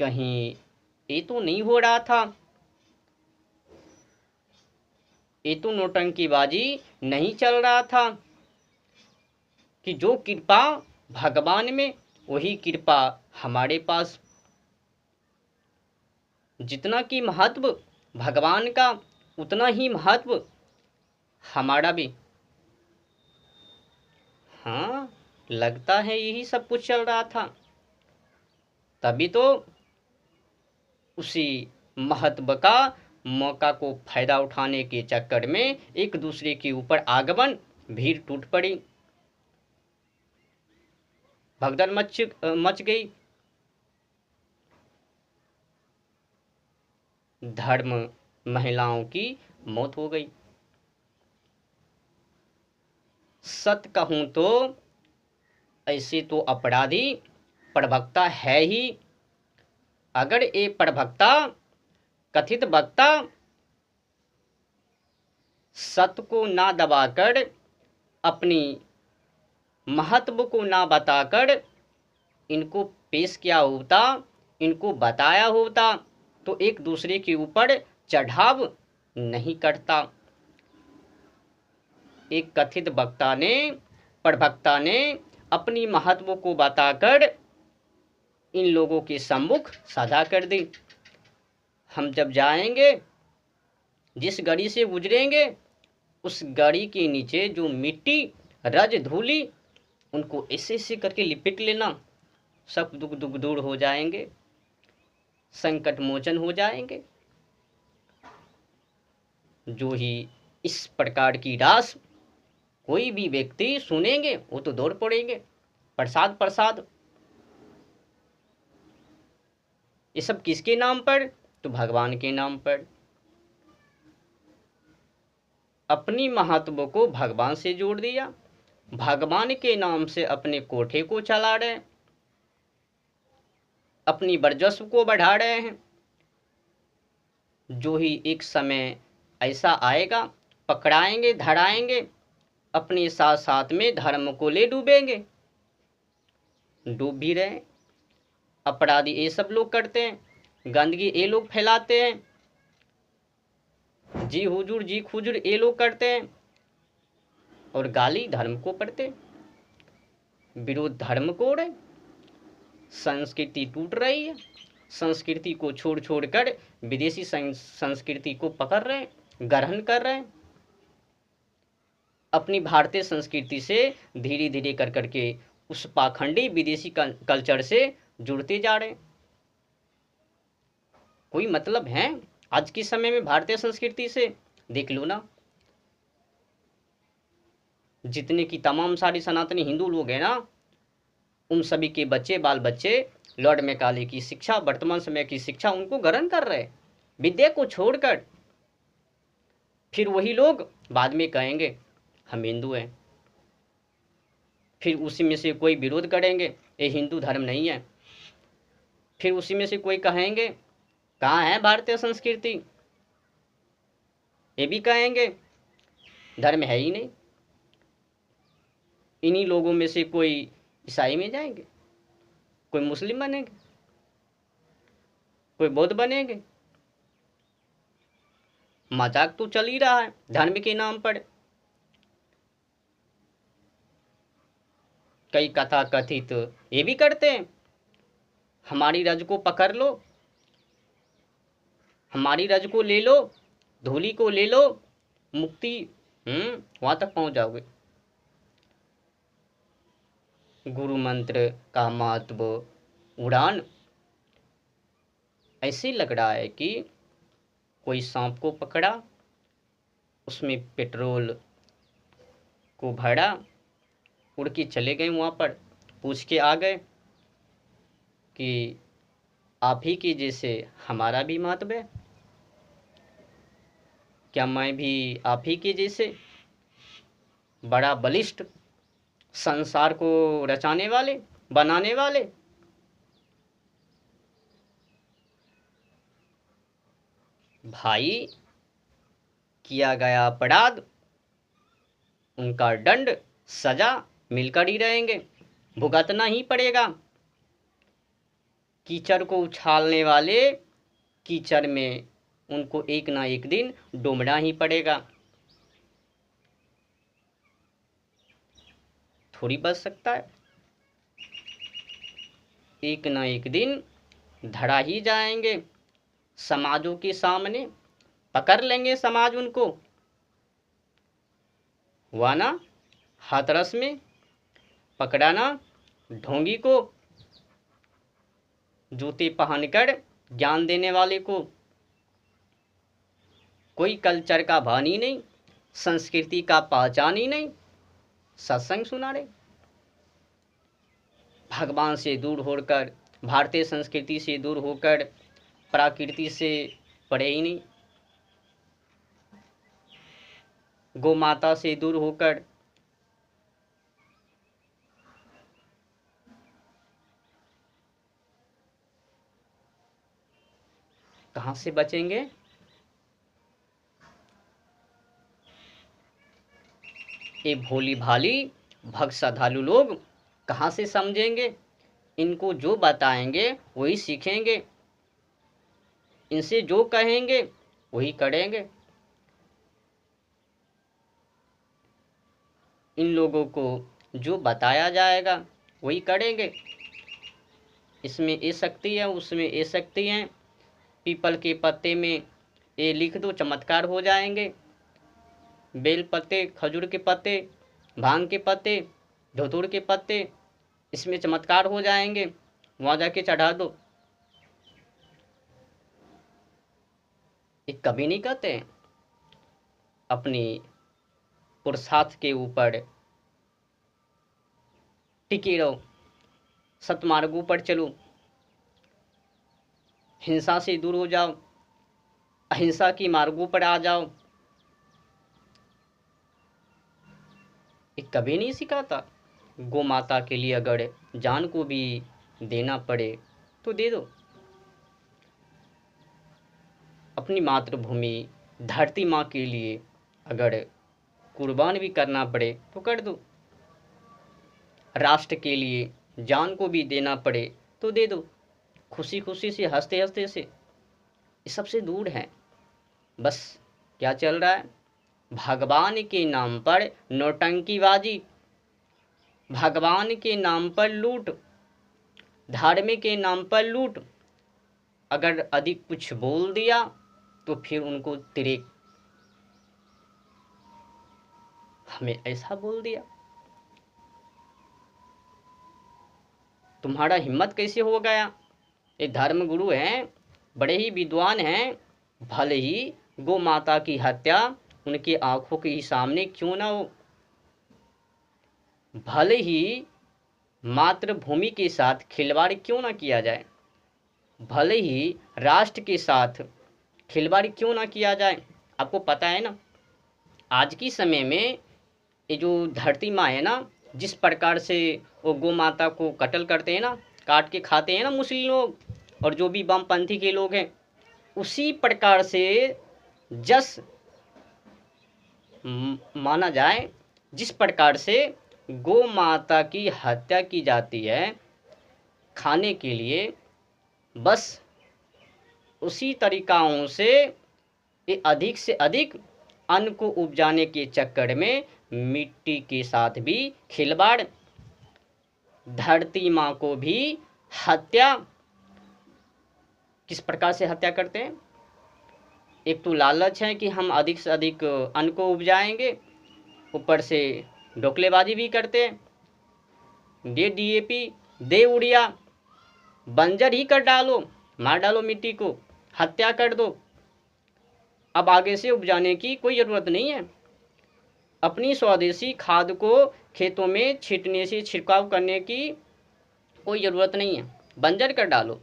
कहीं ये तो नहीं हो रहा था, ये तो नौटंकीबाजी नहीं चल रहा था कि जो कृपा भगवान में वही कृपा हमारे पास। जितना कि महत्व भगवान का उतना ही महत्व हमारा भी। हाँ, लगता है यही सब कुछ चल रहा था। तभी तो उसी महत्व का मौका को फायदा उठाने के चक्कर में एक दूसरे के ऊपर आगमन भीड़ टूट पड़ी, भगदड़ मच गई। धर्म महिलाओं की मौत हो गई। सत्य कहूं तो ऐसे तो अपराधी प्रवक्ता है ही। अगर ये प्रवक्ता कथित वक्ता सत्य को ना दबाकर, अपनी महत्व को ना बताकर इनको पेश किया होता, इनको बताया होता, तो एक दूसरे के ऊपर चढ़ाव नहीं करता। एक कथित वक्ता ने, प्रवक्ता ने अपनी महत्व को बताकर इन लोगों के सम्मुख साझा कर दी। हम जब जाएंगे, जिस गड़ी से गुजरेंगे, उस गड़ी के नीचे जो मिट्टी रज धूली, उनको ऐसे ऐसे करके लिपट लेना, सब दुख दुख दूर हो जाएंगे, संकट मोचन हो जाएंगे। जो ही इस प्रकार की रास कोई भी व्यक्ति सुनेंगे वो तो दौड़ पड़ेंगे, प्रसाद प्रसाद। ये सब किसके नाम पर? तो भगवान के नाम पर। अपनी महत्व को भगवान से जोड़ दिया, भगवान के नाम से अपने कोठे को चला रहे, अपनी वर्चस्व को बढ़ा रहे हैं। जो ही एक समय ऐसा आएगा, पकड़ाएंगे, धराएंगे, अपने साथ साथ में धर्म को ले डूबेंगे। डूब भी रहे। अपराधी ये सब लोग करते हैं, गंदगी ये लोग फैलाते हैं, जी हुजूर जी खुजूर ये लोग करते हैं, और गाली धर्म को पड़ते, विरोध धर्म को रहे। संस्कृति टूट रही है। संस्कृति को छोड़ छोड़ कर विदेशी संस्कृति को पकड़ रहे हैं, ग्रहण कर रहे हैं। अपनी भारतीय संस्कृति से धीरे धीरे कर करके उस पाखंडी विदेशी कल्चर से जुड़ते जा रहे हैं। कोई मतलब है आज के समय में भारतीय संस्कृति से? देख लो ना, जितने की तमाम सारी सनातनी हिंदू लोग हैं ना, उन सभी के बच्चे, बाल बच्चे लॉर्ड मैकाले की शिक्षा, वर्तमान समय की शिक्षा उनको ग्रहण कर रहे हैं, विद्या को छोड़कर। फिर वही लोग बाद में कहेंगे हम हिंदू हैं, फिर उसी में से कोई विरोध करेंगे, ये हिंदू धर्म नहीं है। फिर उसी में से कोई कहेंगे कहाँ है भारतीय संस्कृति, ये भी कहेंगे धर्म है ही नहीं। इन्हीं लोगों में से कोई ईसाई में जाएंगे, कोई मुस्लिम बनेंगे, कोई बौद्ध बनेंगे। मजाक तो चल ही रहा है धर्म के नाम पर। कई कथा कथित ये भी करते हैं, हमारी रज को पकड़ लो, हमारी रज को ले लो, धूली को ले लो, मुक्ति वहां तक पहुंच जाओगे। गुरु मंत्र का महत्व उड़ान। ऐसे लग रहा है कि कोई सांप को पकड़ा, उसमें पेट्रोल को भरा, उड़ के चले गए वहाँ पर, पूछ के आ गए कि आप ही के जैसे हमारा भी महत्व है, क्या मैं भी आप ही के जैसे बड़ा बलिष्ठ, संसार को रचाने वाले, बनाने वाले? भाई, किया गया अपराध, उनका दंड सजा मिलकर ही रहेंगे, भुगतना ही पड़ेगा। कीचड़ को उछालने वाले कीचड़ में उनको एक ना एक दिन डूबना ही पड़ेगा, थोड़ी बच सकता है। एक ना एक दिन धड़ा ही जाएंगे समाजों के सामने, पकड़ लेंगे समाज उनको, हुआ ना हाथरस में पकड़ा ना ढोंगी को, जूते पहनकर ज्ञान देने वाले को। कोई कल्चर का भान ही नहीं, संस्कृति का पहचान ही नहीं, सत्संग सुना रहे। भगवान से दूर होकर, भारतीय संस्कृति से दूर होकर, प्रकृति से पड़े ही नहीं, गौ माता से दूर होकर, कहाँ से बचेंगे? ये भोली भाली भक्त श्रद्धालु लोग कहाँ से समझेंगे? इनको जो बताएंगे वही सीखेंगे, इनसे जो कहेंगे वही करेंगे। इन लोगों को जो बताया जाएगा वही करेंगे। इसमें ये शक्ति है, उसमें ये शक्ति है, पीपल के पत्ते में ये लिख दो चमत्कार हो जाएंगे, बेल पत्ते, खजूर के पत्ते, भांग के पत्ते, धतूर के पत्ते, इसमें चमत्कार हो जाएंगे, वहाँ जाके चढ़ा दो। ये कभी नहीं कहते हैं अपनी पुरुषार्थ के ऊपर टिके रहो, सतमार्गों पर चलो, हिंसा से दूर हो जाओ, अहिंसा की मार्गों पर आ जाओ। ये कभी नहीं सिखाता। गौ माता के लिए अगर जान को भी देना पड़े तो दे दो, अपनी मातृभूमि धरती माँ के लिए अगर कुर्बान भी करना पड़े तो कर दो, राष्ट्र के लिए जान को भी देना पड़े तो दे दो, खुशी खुशी से, हंसते हंसते से। ये सबसे दूर है। बस क्या चल रहा है? भगवान के नाम पर नौटंकीबाजी, भगवान के नाम पर लूट, धर्म के नाम पर लूट। अगर अधिक कुछ बोल दिया तो फिर उनको तिरेक, हमें ऐसा बोल दिया, तुम्हारा हिम्मत कैसे हो गया? ये धर्म गुरु हैं, बड़े ही विद्वान हैं, भले ही गौ माता की हत्या उनकी आंखों के सामने क्यों ना हो, भले ही मातृभूमि के साथ खिलवाड़ क्यों ना किया जाए, भले ही राष्ट्र के साथ खिलवाड़ क्यों ना किया जाए। आपको पता है ना, आज की समय में ये जो धरती माँ है ना, जिस प्रकार से वो गौ माता को कत्ल करते हैं ना, काट के खाते हैं ना मुस्लिम लोग और जो भी वामपंथी के लोग हैं, उसी प्रकार से जस माना जाए, जिस प्रकार से गौ माता की हत्या की जाती है खाने के लिए, बस उसी तरीकाओं से ये अधिक से अधिक अन्न को उपजाने के चक्कर में मिट्टी के साथ भी खिलवाड़, धरती माँ को भी हत्या। किस प्रकार से हत्या करते हैं? एक तो लालच है कि हम अधिक से अधिक अन्न को उपजाएंगे, ऊपर से ढोकलेबाजी भी करते हैं, दे डीएपी, दे उड़िया, बंजर ही कर डालो, मार डालो मिट्टी को, हत्या कर दो। अब आगे से उपजाने की कोई ज़रूरत नहीं है। अपनी स्वदेशी खाद को खेतों में छींटने से, छिड़काव करने की कोई ज़रूरत नहीं है, बंजर कर डालो।